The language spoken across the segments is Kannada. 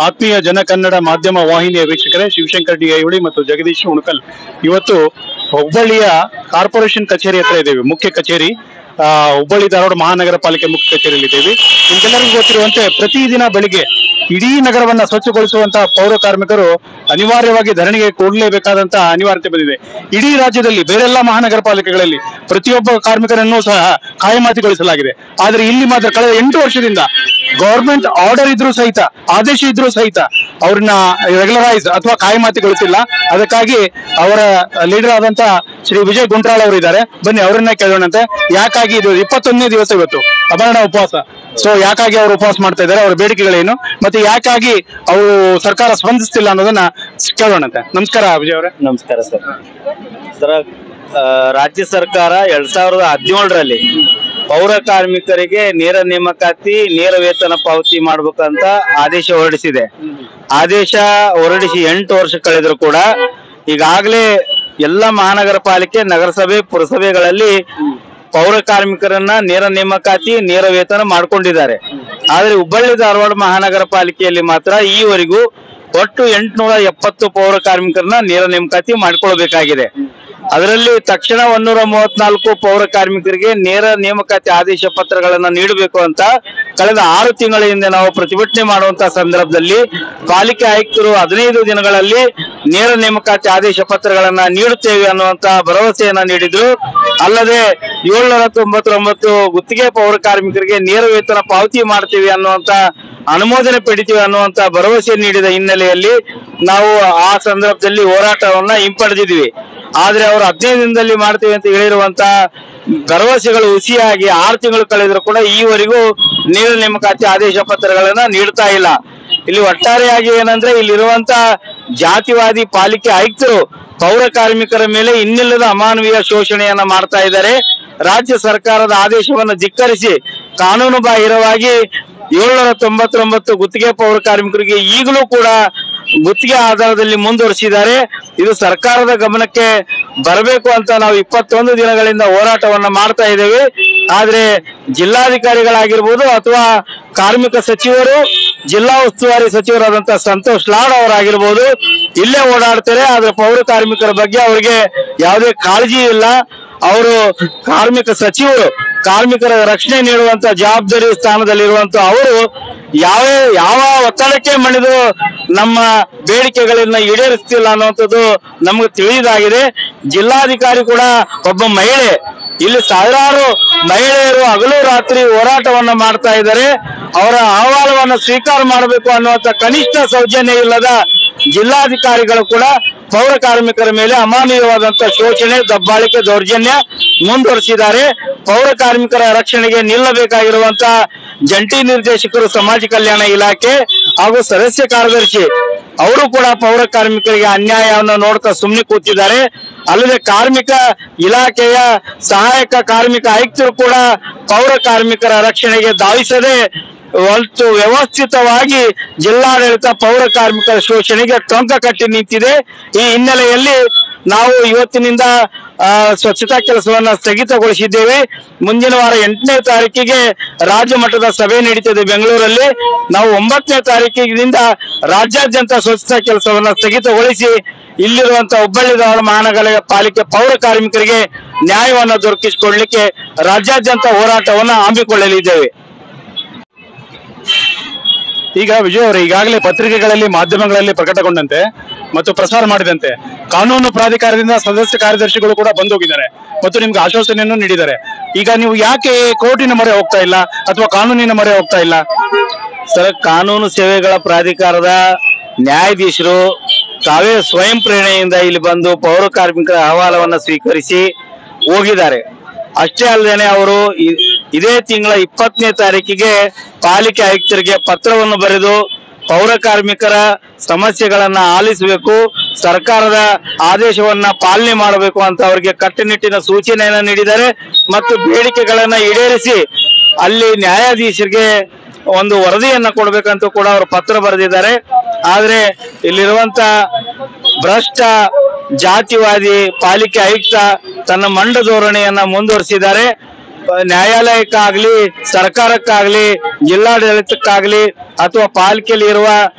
ಆತ್ಮೀಯ ಜನಕನ್ನಡ ಮಾಧ್ಯಮ ವಾಹಿನಿಯ ವೀಕ್ಷಕರೇ, ಶಿವಶಂಕರ್ ಡಿ ಐಹೊಳಿ ಮತ್ತು ಜಗದೀಶ್ ಉಣಕಲ್ ಇವತ್ತು ಹುಬ್ಬಳ್ಳಿಯ ಕಾರ್ಪೊರೇಷನ್ ಕಚೇರಿ ಹತ್ರ ಇದ್ದೇವೆ. ಮುಖ್ಯ ಕಚೇರಿ ಹುಬ್ಬಳ್ಳಿ ಧಾರವಾಡ ಮಹಾನಗರ ಪಾಲಿಕೆ ಮುಖ್ಯ ಕಚೇರಿಯಲ್ಲಿ ಇದ್ದೇವೆ. ನಿಮ್ಗೆಲ್ಲರಿಗೂ ಗೊತ್ತಿರುವಂತೆ ಪ್ರತಿದಿನ ಬೆಳಿಗ್ಗೆ ಇಡೀ ನಗರವನ್ನ ಸ್ವಚ್ಛಗೊಳಿಸುವಂತಹ ಪೌರ ಕಾರ್ಮಿಕರು ಅನಿವಾರ್ಯವಾಗಿ ಧರಣಿಗೆ ಕೂಡಲೇಬೇಕಾದಂತಹ ಅನಿವಾರ್ಯತೆ ಬಂದಿದೆ. ಇಡೀ ರಾಜ್ಯದಲ್ಲಿ ಬೇರೆಲ್ಲ ಮಹಾನಗರ ಪಾಲಿಕೆಗಳಲ್ಲಿ ಪ್ರತಿಯೊಬ್ಬ ಕಾರ್ಮಿಕರನ್ನು ಸಹ ಕಾಯಮಾತಿಗೊಳಿಸಲಾಗಿದೆ. ಆದ್ರೆ ಇಲ್ಲಿ ಮಾತ್ರ ಕಳೆದ 8 ವರ್ಷದಿಂದ ಗವರ್ಮೆಂಟ್ ಆರ್ಡರ್ ಇದ್ರೂ ಸಹಿತ, ಆದೇಶ ಇದ್ರೂ ಸಹಿತ ಅವ್ರನ್ನ ರೆಗ್ಯುಲರೈಸ್ ಅಥವಾ ಕಾಯಮಾತಿಗೊಳಿಸಿಲ್ಲ. ಅದಕ್ಕಾಗಿ ಅವರ ಲೀಡರ್ ಆದಂತಹ ಶ್ರೀ ವಿಜಯ್ ಗುಂಟ್ರಾಳ್ ಅವರು ಇದ್ದಾರೆ. ಬನ್ನಿ ಅವರನ್ನ ಕೇಳೋಣಂತೆ. ಯಾಕಾಗಿ ಇದು 21ನೇ ದಿವಸ ಇವತ್ತು ಅಭರಣ ಉಪವಾಸ. ಸೊ ಯಾಕಾಗಿ ಅವರು ಉಪವಾಸ ಮಾಡ್ತಾ ಇದ್ದಾರೆ, ಅವರ ಬೇಡಿಕೆಗಳೇನು, ಮತ್ತೆ ಯಾಕಾಗಿ ಅವರು ಸರ್ಕಾರ ಸ್ಪಂದಿಸ್ತಿಲ್ಲ ಅನ್ನೋದನ್ನ ಕೇಳೋಣಂತೆ. ನಮಸ್ಕಾರ ವಿಜಯ್ ಅವರೇ. ನಮಸ್ಕಾರ ಸರ್. ರಾಜ್ಯ ಸರ್ಕಾರ 2017ರಲ್ಲಿ ಪೌರ ಕಾರ್ಮಿಕರಿಗೆ ನೇರ ನೇಮಕಾತಿ, ನೇರ ವೇತನ ಪಾವತಿ ಮಾಡ್ಬೇಕಂತ ಆದೇಶ ಹೊರಡಿಸಿದೆ. ಆದೇಶ ಹೊರಡಿಸಿ 8 ವರ್ಷ ಕಳೆದ್ರು ಕೂಡ ಈಗಾಗಲೇ ಎಲ್ಲ ಮಹಾನಗರ ಪಾಲಿಕೆ, ನಗರಸಭೆ, ಪುರಸಭೆಗಳಲ್ಲಿ ಪೌರ ಕಾರ್ಮಿಕರನ್ನ ನೇರ ನೇಮಕಾತಿ, ನೇರ ವೇತನ ಮಾಡ್ಕೊಂಡಿದ್ದಾರೆ. ಆದ್ರೆ ಹುಬ್ಬಳ್ಳಿ ಧಾರವಾಡ ಮಹಾನಗರ ಪಾಲಿಕೆಯಲ್ಲಿ ಮಾತ್ರ ಈವರೆಗೂ ಒಟ್ಟು 870 ಪೌರ ಕಾರ್ಮಿಕರನ್ನ ನೇರ ನೇಮಕಾತಿ ಮಾಡ್ಕೊಳ್ಬೇಕಾಗಿದೆ. ಅದರಲ್ಲಿ ತಕ್ಷಣ 134 ಪೌರ ಕಾರ್ಮಿಕರಿಗೆ ನೇರ ನೇಮಕಾತಿ ಆದೇಶ ಪತ್ರಗಳನ್ನ ನೀಡಬೇಕು ಅಂತ ಕಳೆದ 6 ತಿಂಗಳ ಹಿಂದೆ ನಾವು ಪ್ರತಿಭಟನೆ ಮಾಡುವಂತಹ ಸಂದರ್ಭದಲ್ಲಿ ಪಾಲಿಕೆ ಆಯುಕ್ತರು 15 ದಿನಗಳಲ್ಲಿ ನೇರ ನೇಮಕಾತಿ ಆದೇಶ ಪತ್ರಗಳನ್ನ ನೀಡುತ್ತೇವೆ ಅನ್ನುವಂತ ಭರವಸೆಯನ್ನ ನೀಡಿದ್ರು. ಅಲ್ಲದೆ 799 ಗುತ್ತಿಗೆ ಪೌರ ಕಾರ್ಮಿಕರಿಗೆ ನೇರ ವೇತನ ಪಾವತಿ ಮಾಡ್ತೀವಿ ಅನ್ನುವಂತ ಅನುಮೋದನೆ ಪಡಿತೀವಿ ಅನ್ನುವಂತ ಭರವಸೆ ನೀಡಿದ ಹಿನ್ನೆಲೆಯಲ್ಲಿ ನಾವು ಆ ಸಂದರ್ಭದಲ್ಲಿ ಹೋರಾಟವನ್ನ ಹಿಂಪಡೆದಿದ್ವಿ. ಆದ್ರೆ ಅವರು 15 ದಿನದಲ್ಲಿ ಮಾಡ್ತೀವಿ ಅಂತ ಹೇಳಿರುವಂತ ಭರವಸೆಗಳು ಹುಸಿಯಾಗಿ 6 ತಿಂಗಳು ಕಳೆದ್ರು ಕೂಡ ಈವರೆಗೂ ನೇರ ನೇಮಕಾತಿ ಆದೇಶ ಪತ್ರಗಳನ್ನ ನೀಡ್ತಾ ಇಲ್ಲ. ಇಲ್ಲಿ ಒಟ್ಟಾರೆಯಾಗಿ ಏನಂದ್ರೆ ಇಲ್ಲಿರುವಂತ ಜಾತಿವಾದಿ ಪಾಲಿಕೆ ಆಯುಕ್ತರು ಪೌರ ಕಾರ್ಮಿಕರ ಮೇಲೆ ಇನ್ನಿಲ್ಲದ ಅಮಾನವೀಯ ಶೋಷಣೆಯನ್ನ ಮಾಡ್ತಾ ಇದ್ದಾರೆ. ರಾಜ್ಯ ಸರ್ಕಾರದ ಆದೇಶವನ್ನು ಧಿಕ್ಕರಿಸಿ ಕಾನೂನು ಬಾಹಿರವಾಗಿ 799 ಗುತ್ತಿಗೆ ಪೌರ ಕಾರ್ಮಿಕರಿಗೆ ಈಗಲೂ ಕೂಡ ಗುತ್ತಿಗೆ ಆಧಾರದಲ್ಲಿ ಮುಂದುವರಿಸಿದ್ದಾರೆ. ಇದು ಸರ್ಕಾರದ ಗಮನಕ್ಕೆ ಬರಬೇಕು ಅಂತ ನಾವು 21 ದಿನಗಳಿಂದ ಹೋರಾಟವನ್ನ ಮಾಡ್ತಾ ಇದ್ದೇವೆ. ಆದ್ರೆ ಜಿಲ್ಲಾಧಿಕಾರಿಗಳಾಗಿರ್ಬೋದು ಅಥವಾ ಕಾರ್ಮಿಕ ಸಚಿವರು, ಜಿಲ್ಲಾ ಉಸ್ತುವಾರಿ ಸಚಿವರಾದಂತಹ ಸಂತೋಷ್ ಲಾಡ್ ಅವರಾಗಿರ್ಬೋದು ಇಲ್ಲೇ ಓಡಾಡ್ತಾರೆ. ಆದ್ರೆ ಪೌರ ಕಾರ್ಮಿಕರ ಬಗ್ಗೆ ಅವರಿಗೆ ಯಾವುದೇ ಕಾಳಜಿ ಇಲ್ಲ. ಅವರು ಕಾರ್ಮಿಕ ಸಚಿವರು, ಕಾರ್ಮಿಕರ ರಕ್ಷಣೆ ನೀಡುವಂತ ಜವಾಬ್ದಾರಿ ಸ್ಥಾನದಲ್ಲಿರುವಂತ ಅವರು ಯಾವ ಒತ್ತಡಕ್ಕೆ ಮಣಿದು ನಮ್ಮ ಬೇಡಿಕೆಗಳನ್ನ ಈಡೇರಿಸ್ತಿಲ್ಲ ಅನ್ನುವಂಥದ್ದು ನಮ್ಗೆ ತಿಳಿದಾಗಿದೆ. ಜಿಲ್ಲಾಧಿಕಾರಿ ಕೂಡ ಒಬ್ಬ ಮಹಿಳೆ. ಇಲ್ಲಿ ಸಾವಿರಾರು ಮಹಿಳೆಯರು ಹಗಲು ರಾತ್ರಿ ಹೋರಾಟವನ್ನ ಮಾಡ್ತಾ ಇದ್ದಾರೆ. ಅವರ ಅಹವಾಲುವನ್ನು ಸ್ವೀಕಾರ ಮಾಡಬೇಕು ಅನ್ನುವಂತ ಕನಿಷ್ಠ ಸೌಜನ್ಯ ಇಲ್ಲದ ಜಿಲ್ಲಾಧಿಕಾರಿಗಳು ಕೂಡ ಪೌರ ಕಾರ್ಮಿಕರ ಮೇಲೆ ಅಮಾನವೀಯವಾದಂತಹ ಶೋಷಣೆ, ದಬ್ಬಾಳಿಕೆ, ದೌರ್ಜನ್ಯ ಮುಂದುವರಿಸಿದ್ದಾರೆ. ಪೌರ ಕಾರ್ಮಿಕರ ರಕ್ಷಣೆಗೆ ನಿಲ್ಲಬೇಕಾಗಿರುವಂತಹ ಜಂಟಿ ನಿರ್ದೇಶಕರು ಸಮಾಜ ಕಲ್ಯಾಣ ಇಲಾಖೆ ಹಾಗೂ ಸದಸ್ಯ ಕಾರ್ಯದರ್ಶಿ ಅವರು ಕೂಡ ಪೌರ ಕಾರ್ಮಿಕರಿಗೆ ಅನ್ಯಾಯವನ್ನು ನೋಡ್ತಾ ಸುಮ್ಮನೆ ಕೂತಿದ್ದಾರೆ. ಅಲ್ಲದೆ ಕಾರ್ಮಿಕ ಇಲಾಖೆಯ ಸಹಾಯಕ ಕಾರ್ಮಿಕ ಆಯುಕ್ತರು ಕೂಡ ಪೌರ ಕಾರ್ಮಿಕರ ರಕ್ಷಣೆಗೆ ಧಾವಿಸದೆ ಒಟ್ಟು ವ್ಯವಸ್ಥಿತವಾಗಿ ಜಿಲ್ಲಾಡಳಿತ ಪೌರ ಕಾರ್ಮಿಕರ ಶೋಷಣೆಗೆ ಟೊಂಕ ಕಟ್ಟಿ ನಿಂತಿದೆ. ಈ ಹಿನ್ನೆಲೆಯಲ್ಲಿ ನಾವು ಇವತ್ತಿನಿಂದ ಸ್ವಚ್ಛತಾ ಕೆಲಸವನ್ನ ಸ್ಥಗಿತಗೊಳಿಸಿದ್ದೇವೆ. ಮುಂದಿನ ವಾರ 8ನೇ ತಾರೀಕಿಗೆ ರಾಜ್ಯ ಮಟ್ಟದ ಸಭೆ ನಡೀತಿದೆ ಬೆಂಗಳೂರಲ್ಲಿ. ನಾವು 9ನೇ ತಾರೀಕಿನಿಂದ ರಾಜ್ಯಾದ್ಯಂತ ಸ್ವಚ್ಛತಾ ಕೆಲಸವನ್ನ ಸ್ಥಗಿತಗೊಳಿಸಿ ಇಲ್ಲಿರುವಂತಹ ಹುಬ್ಬಳ್ಳಿ ಧಾರವಾಡ ಮಹಾನಗರ ಪಾಲಿಕೆ ಪೌರ ಕಾರ್ಮಿಕರಿಗೆ ನ್ಯಾಯವನ್ನು ದೊರಕಿಸಿಕೊಡ್ಲಿಕ್ಕೆ ರಾಜ್ಯಾದ್ಯಂತ ಹೋರಾಟವನ್ನು ಹಮ್ಮಿಕೊಳ್ಳಲಿದ್ದೇವೆ. ಈಗ ವಿಜಯ್ ಅವರು ಈಗಾಗಲೇ ಪತ್ರಿಕೆಗಳಲ್ಲಿ, ಮಾಧ್ಯಮಗಳಲ್ಲಿ ಪ್ರಕಟಗೊಂಡಂತೆ ಮತ್ತು ಪ್ರಸಾರ ಮಾಡಿದಂತೆ ಕಾನೂನು ಪ್ರಾಧಿಕಾರದಿಂದ ಸದಸ್ಯ ಕಾರ್ಯದರ್ಶಿಗಳು ಕೂಡ ಬಂದೋಗಿದ್ದಾರೆ ಮತ್ತು ನಿಮ್ಗೆ ಆಶ್ವಾಸನೆಯನ್ನು ನೀಡಿದ್ದಾರೆ. ಈಗ ನೀವು ಯಾಕೆ ಕೋರ್ಟಿನ ಮೊರೆ ಹೋಗ್ತಾ ಇಲ್ಲ ಅಥವಾ ಕಾನೂನಿನ ಮೊರೆ ಹೋಗ್ತಾ ಇಲ್ಲ? ಸರ್, ಕಾನೂನು ಸೇವೆಗಳ ಪ್ರಾಧಿಕಾರದ ನ್ಯಾಯಾಧೀಶರು ತಾವೇ ಸ್ವಯಂ ಪ್ರೇರಣೆಯಿಂದ ಇಲ್ಲಿ ಬಂದು ಪೌರ ಕಾರ್ಮಿಕರ ಅಹವಾಲವನ್ನ ಸ್ವೀಕರಿಸಿ ಹೋಗಿದ್ದಾರೆ. ಅಷ್ಟೇ ಅಲ್ಲದೇನೆ ಅವರು ಇದೇ ತಿಂಗಳ 20ನೇ ತಾರೀಕಿಗೆ ಪಾಲಿಕೆ ಆಯುಕ್ತರಿಗೆ ಪತ್ರವನ್ನು ಬರೆದು ಪೌರ ಕಾರ್ಮಿಕರ ಸಮಸ್ಯೆಗಳನ್ನ ಆಲಿಸಬೇಕು, ಸರ್ಕಾರದ ಆದೇಶವನ್ನ ಪಾಲನೆ ಮಾಡಬೇಕು ಅಂತ ಅವರಿಗೆ ಕಟ್ಟುನಿಟ್ಟಿನ ಸೂಚನೆಯನ್ನ ನೀಡಿದ್ದಾರೆ. ಮತ್ತು ಬೇಡಿಕೆಗಳನ್ನ ಈಡೇರಿಸಿ ಅಲ್ಲಿ ನ್ಯಾಯಾಧೀಶರಿಗೆ ಒಂದು ವರದಿಯನ್ನ ಕೊಡ್ಬೇಕಂತ ಕೂಡ ಅವರು ಪತ್ರ ಬರೆದಿದ್ದಾರೆ. ಆದ್ರೆ ಇಲ್ಲಿರುವಂತ ಭ್ರಷ್ಟ ಜಾತಿವಾದಿ ಪಾಲಿಕೆ ಆಯುಕ್ತ ತನ್ನ ಮಂಡ ಧೋರಣೆಯನ್ನ ಮುಂದುವರಿಸಿದ್ದಾರೆ. ನ್ಯಾಯಾಲಯಕ್ಕಾಗ್ಲಿ, ಸರ್ಕಾರಕ್ಕಾಗ್ಲಿ, ಜಿಲ್ಲಾಡಳಿತಕ್ಕಾಗ್ಲಿ ಅಥವಾ ಪಾಲಿಕೆಯಲ್ಲಿ ಇರುವ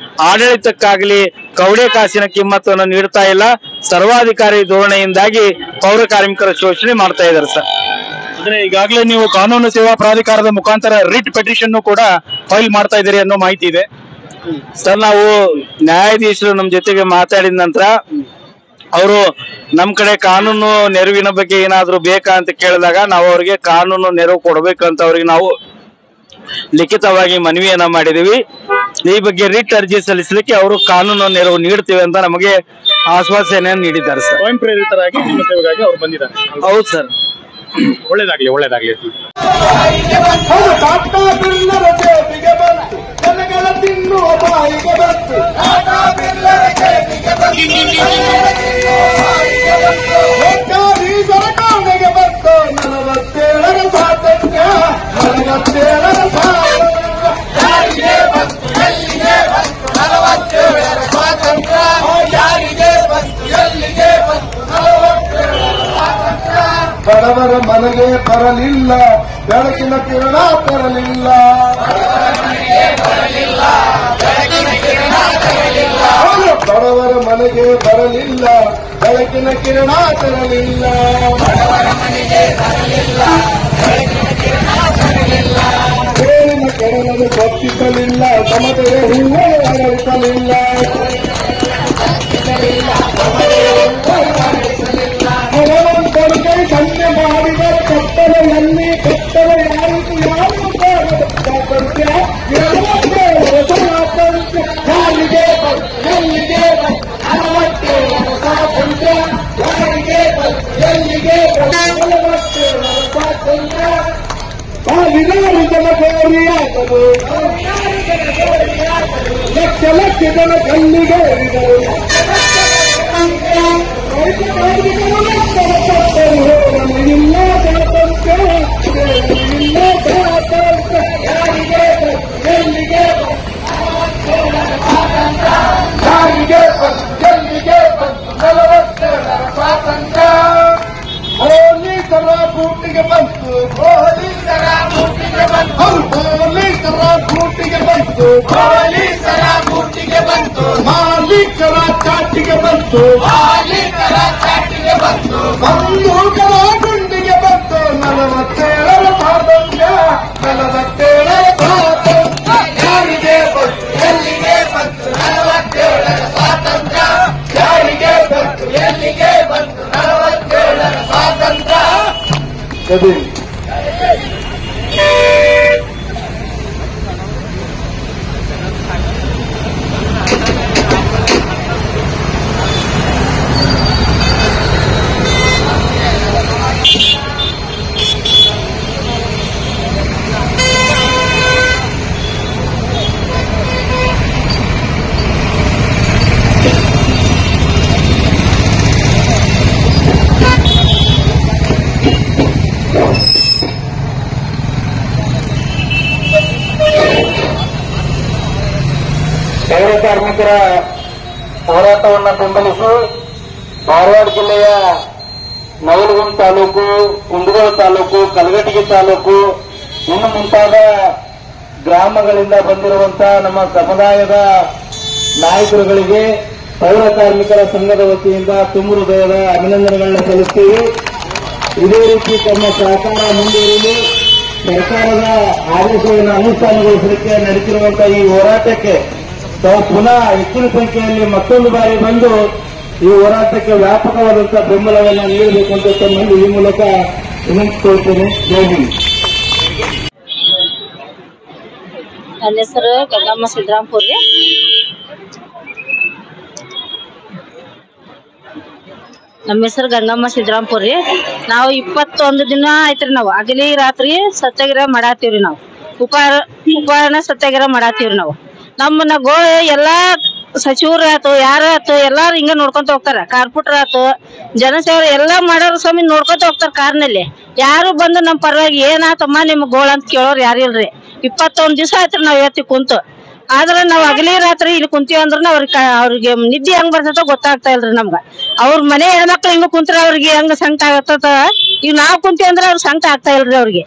ಆಡಳಿತಕ್ಕಾಗ್ಲಿ ಕವಡೆ ಕಾಸಿನ ಕಿಮ್ಮತ್ತನ್ನು ನೀಡ್ತಾ ಇಲ್ಲ. ಸರ್ವಾಧಿಕಾರಿ ಧೋರಣೆಯಿಂದಾಗಿ ಪೌರ ಕಾರ್ಮಿಕರ ಶೋಷಣೆ ಮಾಡ್ತಾ ಇದ್ದಾರೆ ಸರ್. ಅಂದ್ರೆ ಈಗಾಗಲೇ ನೀವು ಕಾನೂನು ಸೇವಾ ಪ್ರಾಧಿಕಾರದ ಮುಖಾಂತರ ರಿಟ್ ಪೆಟಿಷನ್ ಕೂಡ ಫೈಲ್ ಮಾಡ್ತಾ ಇದ್ದೀರಿ ಅನ್ನೋ ಮಾಹಿತಿ ಇದೆ ಸರ್. ನಾವು ನ್ಯಾಯಾಧೀಶರು ನಮ್ ಜೊತೆಗೆ ಮಾತಾಡಿದ ನಂತರ ಅವರು ನಮ್ ಕಡೆ ಕಾನೂನು ನೆರವಿನ ಬಗ್ಗೆ ಏನಾದ್ರು ಬೇಕಾ ಅಂತ ಕೇಳಿದಾಗ ನಾವು ಅವ್ರಿಗೆ ಕಾನೂನು ನೆರವು ಕೊಡ್ಬೇಕಂತ ಅವ್ರಿಗೆ ನಾವು ಲಿಖಿತವಾಗಿ ಮನವಿಯನ್ನ ಮಾಡಿದೀವಿ. ಈ ಬಗ್ಗೆ ರಿಟ್ ಅರ್ಜಿ ಸಲ್ಲಿಸಲಿಕ್ಕೆ ಅವರು ಕಾನೂನು ನೆರವು ನೀಡ್ತೀವಿ ಅಂತ ನಮಗೆ ಆಶ್ವಾಸನೆಯನ್ನು ನೀಡಿದ್ದಾರೆ ಸರ್. ಸ್ವಯಂ ಪ್ರೇರಿತರಾಗಿ ನಿಮ್ಮ ಸೇವೆಗಾಗಿ ಅವರು ಬಂದಿದ್ದಾರೆ. ಹೌದು ಸರ್. ಒಳ್ಳೇದಾಗ್ಲಿ ಒಳ್ಳೇದಾಗ್ಲಿ. ಬಡವರ ಮನೆಗೆ ಬರಲಿಲ್ಲ ಬೆಳಕಿನ ಕಿರಣ ತರಲಿಲ್ಲ. ಬಡವರ ಮನೆಗೆ ಬರಲಿಲ್ಲ ಬೆಳಕಿನ ಕಿರಣ ತರಲಿಲ್ಲ. ಬೇರಿನ ಕೆರಳನ್ನು ಬತ್ತಿಸಲಿಲ್ಲ, ಸಮತೆಯ ಹೂವು ಅರಳಿಸಲಿಲ್ಲ. ಭಗವಂತನಿಗೆ ಧನ್ಯ ಮಾಡಿದರೆ ಕತ್ತಲೆಯಲ್ಲಿ ಕತ್ತಲೆ ಯಾರಿಗೂ ಯಾರಿಗೂ ಸ್ವಾತಂತ್ರ್ಯ ಯಾರಿಗೆ ಎಲ್ಲಿಗೆ ಸ್ವಾತಂತ್ರ್ಯ ಯಾರಿಗೆ ಎಲ್ಲಿಗೆ ಸ್ವಾತಂತ್ರ್ಯ. ಸಾವಿರಾರು ಜನ ಗೋರಿಯಾದರು, ಲಕ್ಷ ಲಕ್ಷ ಜನ ಗಲ್ಲಿಗೇರಿದರು. ಇಲ್ಲ ಸ್ವಾತಂತ್ರ್ಯ ಇಲ್ಲ ಸ್ವಾತಂತ್ರ್ಯ ಯಾರಿಗೆ ಎಲ್ಲಿಗೆ ಯಾರಿಗೆ ಎಲ್ಲಿಗೆ 47 ಸ್ವಾತಂತ್ರ್ಯ. ಪೊಲೀಸರ ಬೂಟಿಗೆ ಬಂತು, ಪೊಲೀಸರ ಬೂಟಿಗೆ ಬಂತು, ಪೊಲೀಸರ ಬೂಟಿಗೆ ಬಂತು, ಪೊಲೀಸರ ಬೂಟಿಗೆ ಬಂತು. ಮಾಲೀಕರ ಚಾಟಿಗೆ ಬಂತು, ಮಾಲೀಕರ ಚಾಟಿಗೆ ಬಂತು. ಬಂದೂಕರ ಗುಂಡಿಗೆ ಬಂತು. 47 ಸ್ವಾತಂತ್ರ್ಯ, 47 ಸ್ವಾತಂತ್ರ್ಯ ಯಾರಿಗೆ ಬಂತು ಎಲ್ಲಿಗೆ ಬಂತು. 47 ಸ್ವಾತಂತ್ರ್ಯ ಯಾರಿಗೆ ಬಂತು ಎಲ್ಲಿಗೆ ಬಂತು. 47 ಸ್ವಾತಂತ್ರ್ಯ. ಪೌರ ಕಾರ್ಮಿಕರ ಹೋರಾಟವನ್ನು ಬೆಂಬಲಿಸಿ ಧಾರವಾಡ ಜಿಲ್ಲೆಯ ನವಲಗುಂದ ತಾಲೂಕು, ಕುಂದಗೋಳ ತಾಲೂಕು, ಕಲಘಟಗಿ ತಾಲೂಕು ಇನ್ನು ಮುಂತಾದ ಗ್ರಾಮಗಳಿಂದ ಬಂದಿರುವಂತಹ ನಮ್ಮ ಸಮುದಾಯದ ನಾಯಕರುಗಳಿಗೆ ಪೌರ ಕಾರ್ಮಿಕರ ಸಂಘದ ವತಿಯಿಂದ ತುಂಬ ಹೃದಯದ ಅಭಿನಂದನೆಗಳನ್ನ ಸಲ್ಲಿಸ್ತೀವಿ. ಇದೇ ರೀತಿ ತಮ್ಮ ಸಹಕಾರ ಮುಂದುವರಿಯಲಿ. ಸರ್ಕಾರದ ಆದೇಶಗಳನ್ನು ಅನುಷ್ಠಾನಗೊಳಿಸಲಿಕ್ಕೆ ನಡೆಸಿರುವಂತಹ ಈ ಹೋರಾಟಕ್ಕೆ ತಾವು ಪುನಃ ಹೆಚ್ಚಿನ ಸಂಖ್ಯೆಯಲ್ಲಿ ಮತ್ತೊಂದು ಬಾರಿ ಬಂದು ಈ ಹೋರಾಟಕ್ಕೆ ವ್ಯಾಪಕವಾದಂತಹ ಬೆಂಬಲವನ್ನು ನೀಡಬೇಕು ಅಂತ ತಮ್ಮಲ್ಲಿ ಈ ಮೂಲಕ ವಿನಂತಿಸಿಕೊಳ್ತೇನೆ. ಜೈ ಹಿಂದ್. ನನ್ನ ಹೆಸರು ಗಂಗಮ್ಮ ಸಿದ್ದರಾಮಪುರ್ ರೀ. ನಮ್ಮ ಹೆಸರು ಗಂಗಮ್ಮ ಸಿದ್ದರಾಮಪುರ್ ರೀ. ನಾವು 21 ದಿನ ಆಯ್ತ್ರಿ ನಾವು ಹಗಲಿ ರಾತ್ರಿ ಸತ್ಯಾಗ್ರಹ ಮಾಡಾತೀವ್ರಿ. ನಾವು ಉಪಹಾರ ಸತ್ಯಾಗ್ರಹ ಮಾಡಾತೀವ್ರಿ. ನಾವು ನಮ್ಮನ್ನ ಎಲ್ಲಾ ಸಚಿವರು ಆತು ಯಾರ ಆತು ಎಲ್ಲಾರು ಹಿಂಗ ನೋಡ್ಕೊಂತ ಹೋಗ್ತಾರ. ಕಾರ್ಪೊರೇಟರ್ ಆತು ಜನಸೇವೆ ಎಲ್ಲಾ ಮಾಡೋರು ಸ್ವಾಮಿ ನೋಡ್ಕೊಂತ ಹೋಗ್ತಾರ ಕಾರ್ನಲ್ಲಿ. ಯಾರು ಬಂದು ನಮ್ ಪರವಾಗಿ ಏನಾತಮ್ಮ ನಿಮ್ ಗೋಳ ಅಂತ ಕೇಳೋರು ಯಾರು ಇಲ್ರಿ. 21 ದಿವಸ ಆಯ್ತ್ರಿ ನಾವ್ ಇವತ್ತಿ ಕುಂತು. ಆದ್ರ ನಾವ್ ಹಗಲಿ ರಾತ್ರಿ ಇಲ್ಲಿ ಕುಂತೀವಿ ಅಂದ್ರ ಅವ್ರಿಗೆ ನಿದ್ದೆ ಹೆಂಗ್ ಬರ್ತದ ಗೊತ್ತಾಗ್ತಾ ಇಲ್ರಿ ನಮ್ಗ. ಅವ್ರ ಮನೆ ಹೆಣ್ಮಕ್ಳು ಹಿಂಗ ಕುಂತ್ರ ಅವ್ರಿಗೆ ಹೆಂಗ ಸಂಕಟ ಆಗತ್ತ. ಈಗ ನಾವ್ ಕುಂತೀವಿ ಅಂದ್ರ ಅವ್ರ ಸಂಕಟ ಆಗ್ತಾ ಇಲ್ರಿ ಅವ್ರಿಗೆ.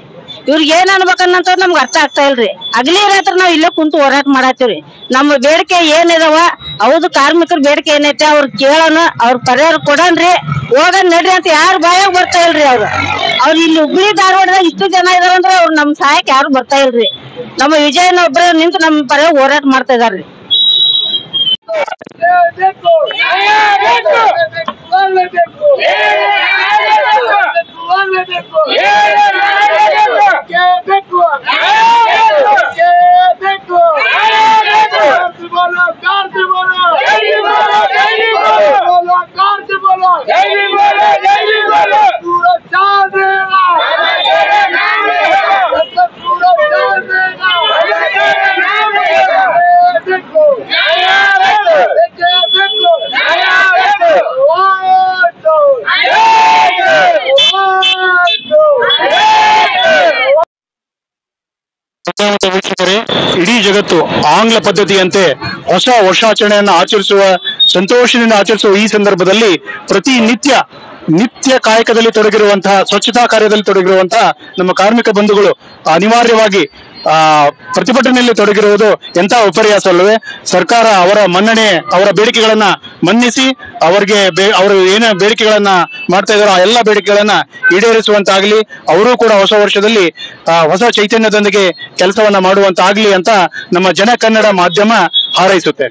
ಇವ್ರಿಗೆ ಏನ್ ಅನ್ಬೇಕನ್ನಂತ ನಮ್ಗೆ ಅರ್ಥ ಆಗ್ತಾ ಇಲ್ರಿ. ಹಗಲಿ ರಾತ್ರಿ ನಾವ್ ಇಲ್ಲೇ ಕುಂತು ಹೋರಾಟ ಮಾಡತ್ತೀವ್ರಿ. ನಮ್ಮ ಬೇಡಿಕೆ ಏನಿದಾವ ಹೌದು ಕಾರ್ಮಿಕರ ಬೇಡಿಕೆ ಏನೈತೆ ಅವ್ರ ಕೇಳೋಣ, ಅವ್ರ ಪರಿಹಾರ ಕೊಡನ್ರಿ, ಹೋಗನ್ ನಡ್ರಿ ಅಂತ ಯಾರು ಬಾಯಾಗ ಬರ್ತಾ ಇಲ್ರಿ. ಅವ್ರು ಇಲ್ಲಿ ಹುಬ್ಳಿ ಧಾರವಾಡದಾಗ ಇಷ್ಟು ಜನ ಇದಾವಂದ್ರ ಅವ್ರು ನಮ್ ಸಹಾಯಕ್ಕೆ ಯಾರು ಬರ್ತಾ ಇಲ್ರಿ. ನಮ್ಮ ವಿಜಯನ ಒಬ್ಬರೇ ನಿಂತು ನಮ್ ಪರ ಹೋರಾಟ ಮಾಡ್ತಾ ಇದಾರ್ರಿ. ವೀಕ್ಷಕರೇ, ಇಡೀ ಜಗತ್ತು ಆಂಗ್ಲ ಪದ್ಧತಿಯಂತೆ ಹೊಸ ವರ್ಷಾಚರಣೆಯನ್ನು ಆಚರಿಸುವ ಸಂತೋಷದಿಂದ ಆಚರಿಸುವ ಈ ಸಂದರ್ಭದಲ್ಲಿ ನಿತ್ಯ ಕಾಯಕದಲ್ಲಿ ತೊಡಗಿರುವಂತಹ ಸ್ವಚ್ಛತಾ ಕಾರ್ಯದಲ್ಲಿ ತೊಡಗಿರುವಂತಹ ನಮ್ಮ ಕಾರ್ಮಿಕ ಬಂಧುಗಳು ಅನಿವಾರ್ಯವಾಗಿ ಪ್ರತಿಭಟನೆಯಲ್ಲಿ ತೊಡಗಿರುವುದು ಎಂತ ವಿಪರ್ಯಾಸ ಅಲ್ಲವೇ? ಸರ್ಕಾರ ಅವರ ಅವರ ಬೇಡಿಕೆಗಳನ್ನ ಮನ್ನಿಸಿ ಅವರಿಗೆ ಅವರು ಏನೇ ಬೇಡಿಕೆಗಳನ್ನ ಮಾಡ್ತಾ ಇದಾರೋ ಆ ಎಲ್ಲ ಬೇಡಿಕೆಗಳನ್ನ ಈಡೇರಿಸುವಂತಾಗ್ಲಿ, ಅವರು ಕೂಡ ಹೊಸ ವರ್ಷದಲ್ಲಿ ಹೊಸ ಚೈತನ್ಯದೊಂದಿಗೆ ಕೆಲಸವನ್ನ ಮಾಡುವಂತಾಗ್ಲಿ ಅಂತ ನಮ್ಮ ಜನ ಕನ್ನಡ ಮಾಧ್ಯಮ ಹಾರೈಸುತ್ತೆ.